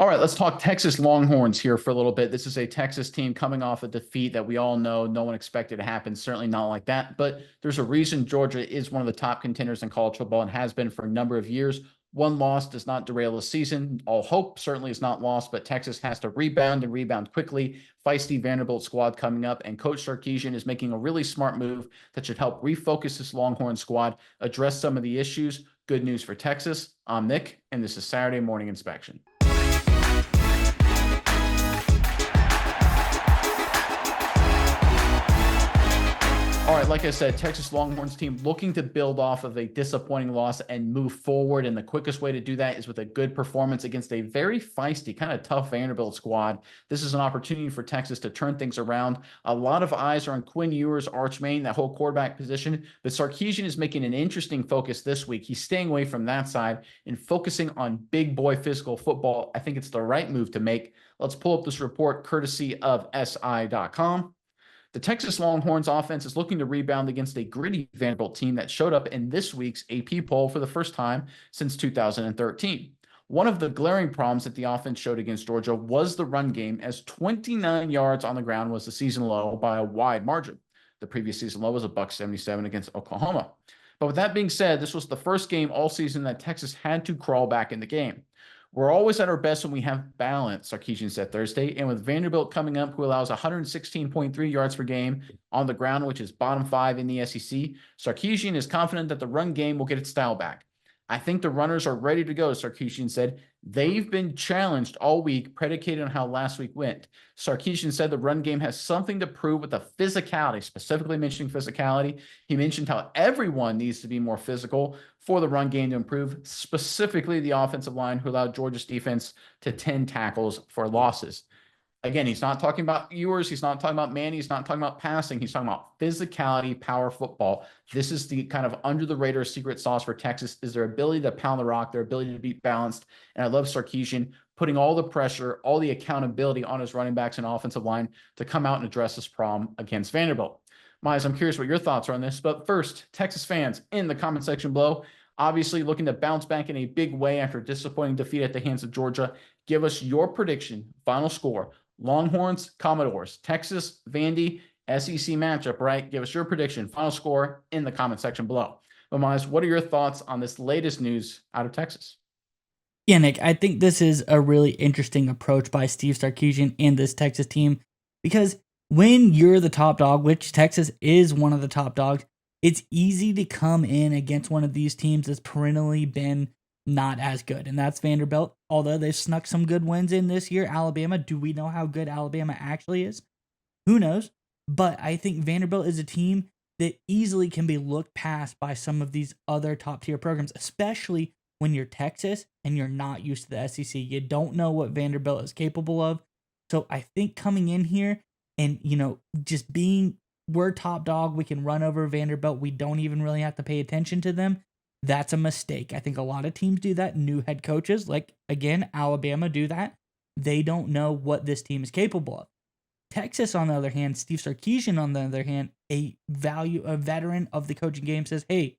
All right, let's talk Texas Longhorns here for a little bit. This is a Texas team coming off a defeat that we all know no one expected to happen. Certainly not like that. But there's a reason Georgia is one of the top contenders in college football and has been for a number of years. One loss does not derail the season. All hope certainly is not lost, but Texas has to rebound and rebound quickly. Feisty Vanderbilt squad coming up, and Coach Sarkisian is making a really smart move that should help refocus this Longhorn squad, address some of the issues. Good news for Texas. I'm Nick, and this is Saturday Morning Inspection. All right, like I said, Texas Longhorns team looking to build off of a disappointing loss and move forward. And the quickest way to do that is with a good performance against a very feisty, kind of tough Vanderbilt squad. This is an opportunity for Texas to turn things around. A lot of eyes are on Quinn Ewers, Arch Manning, that whole quarterback position. But Sarkisian is making an interesting focus this week. He's staying away from that side and focusing on big boy physical football. I think it's the right move to make. Let's pull up this report courtesy of SI.com. The Texas Longhorns offense is looking to rebound against a gritty Vanderbilt team that showed up in this week's AP poll for the first time since 2013. One of the glaring problems that the offense showed against Georgia was the run game, as 29 yards on the ground was the season low by a wide margin. The previous season low was $177 against Oklahoma. But with that being said, this was the first game all season that Texas had to crawl back in the game. We're always at our best when we have balance, Sarkisian said Thursday. And with Vanderbilt coming up, who allows 116.3 yards per game on the ground, which is bottom 5 in the SEC, Sarkisian is confident that the run game will get its style back. I think the runners are ready to go, Sarkisian said. They've been challenged all week, predicated on how last week went. Sarkisian said the run game has something to prove with the physicality, specifically mentioning physicality. He mentioned how everyone needs to be more physical for the run game to improve, specifically the offensive line, who allowed Georgia's defense to 10 tackles for losses. Again, he's not talking about Ewers. He's not talking about Manny. He's not talking about passing. He's talking about physicality, power football. This is the kind of under the radar secret sauce for Texas, is their ability to pound the rock, their ability to be balanced. And I love Sarkisian putting all the pressure, all the accountability on his running backs and offensive line to come out and address this problem against Vanderbilt. Miles, I'm curious what your thoughts are on this. But first, Texas fans in the comment section below, obviously looking to bounce back in a big way after a disappointing defeat at the hands of Georgia. Give us your prediction, final score. Longhorns, Commodores, Texas, Vandy, SEC matchup, right? Give us your prediction, final score in the comment section below. But Miles, what are your thoughts on this latest news out of Texas? Yeah, Nick, I think this is a really interesting approach by Steve Sarkisian and this Texas team, because when you're the top dog, which Texas is one of the top dogs, it's easy to come in against one of these teams that's perennially been not as good, and that's Vanderbilt. Although they've snuck some good wins in this year, Alabama, do we know how good Alabama actually is? Who knows? But I think Vanderbilt is a team that easily can be looked past by some of these other top tier programs, especially when you're Texas and you're not used to the SEC. You don't know what Vanderbilt is capable of. So I think coming in here and, just being, we're top dog, we can run over Vanderbilt, we don't even really have to pay attention to them. That's a mistake. I think a lot of teams do that. New head coaches, like, again, Alabama, do that. They don't know what this team is capable of. Texas, on the other hand, Steve Sarkisian, on the other hand, a veteran of the coaching game, says, hey,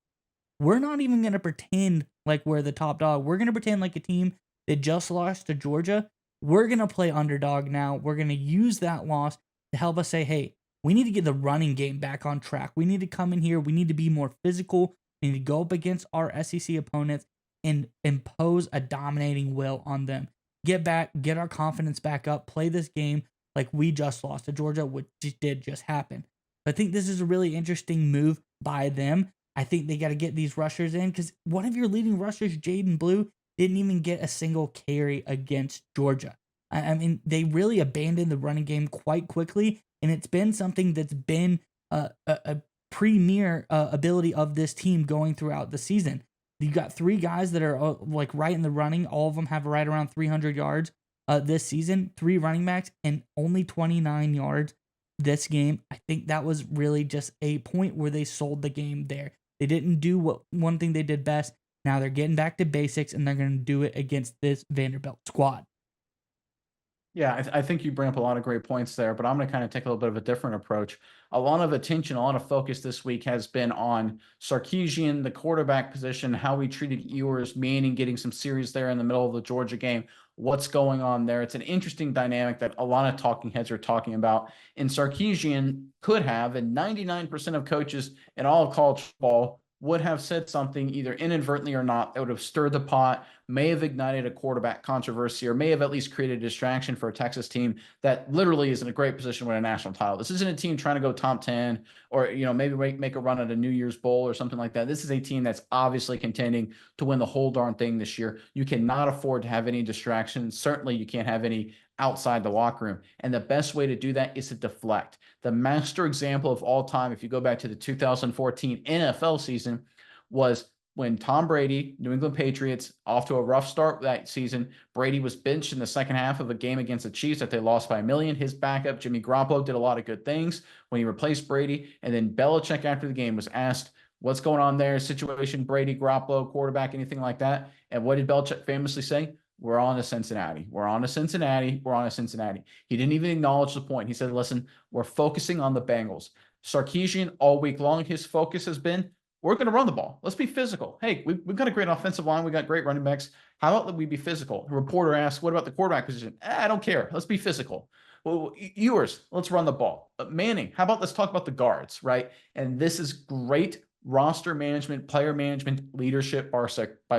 we're not even going to pretend like we're the top dog. We're going to pretend like a team that just lost to Georgia. We're going to play underdog now. We're going to use that loss to help us say, hey, we need to get the running game back on track. We need to come in here. We need to be more physical. We need to go up against our SEC opponents and impose a dominating will on them. Get our confidence back up, play this game like we just lost to Georgia, which did just happen. I think this is a really interesting move by them. I think they got to get these rushers in, because one of your leading rushers, Jaden Blue, didn't even get a single carry against Georgia. I mean, they really abandoned the running game quite quickly, and it's been something that's been a premier ability of this team going throughout the season. You got 3 guys that are like right in the running. All of them have right around 300 yards this season. 3 running backs and only 29 yards this game. I think that was really just a point where they sold the game there. They didn't do one thing they did best. Now they're getting back to basics, and they're going to do it against this Vanderbilt squad. Yeah, I think you bring up a lot of great points there, but I'm going to kind of take a little bit of a different approach. A lot of attention, a lot of focus this week has been on Sarkisian, the quarterback position, how we treated Ewers, Manning getting some series there in the middle of the Georgia game. What's going on there? It's an interesting dynamic that a lot of talking heads are talking about. And Sarkisian could have, and 99% of coaches in all of college football would have said something either inadvertently or not that would have stirred the pot, may have ignited a quarterback controversy, or may have at least created a distraction for a Texas team that literally is in a great position to win a national title. This isn't a team trying to go top 10 or, maybe make a run at a New Year's Bowl or something like that. This is a team that's obviously contending to win the whole darn thing this year. You cannot afford to have any distractions. Certainly you can't have any outside the locker room. And the best way to do that is to deflect. The master example of all time, if you go back to the 2014 NFL season, was when Tom Brady, New England Patriots, off to a rough start that season. Brady was benched in the second half of a game against the Chiefs that they lost by 1 million. His backup, Jimmy Garoppolo, did a lot of good things when he replaced Brady. And then Belichick, after the game, was asked, what's going on there? Situation, Brady, Garoppolo, quarterback, anything like that? And what did Belichick famously say? We're on to Cincinnati. We're on to Cincinnati. We're on to Cincinnati. He didn't even acknowledge the point. He said, listen, we're focusing on the Bengals. Sarkisian, all week long, his focus has been, we're going to run the ball. Let's be physical. Hey, we've got a great offensive line. We got great running backs. How about we be physical? The reporter asked, what about the quarterback position? I don't care. Let's be physical. Well, Ewers, let's run the ball. Manning, how about let's talk about the guards, right? And this is great roster management, player management, leadership by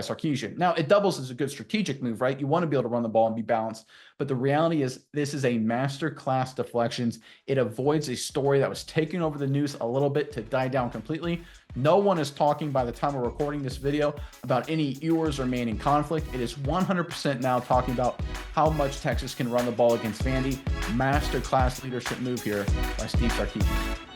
Sarkisian. Now, it doubles as a good strategic move, right? You want to be able to run the ball and be balanced. But the reality is this is a master class deflections. It avoids a story that was taking over the news a little bit to die down completely. No one is talking by the time we're recording this video about any Ewers or Manning conflict. It is 100% now talking about how much Texas can run the ball against Vandy. Master class leadership move here by Steve Sarkisian.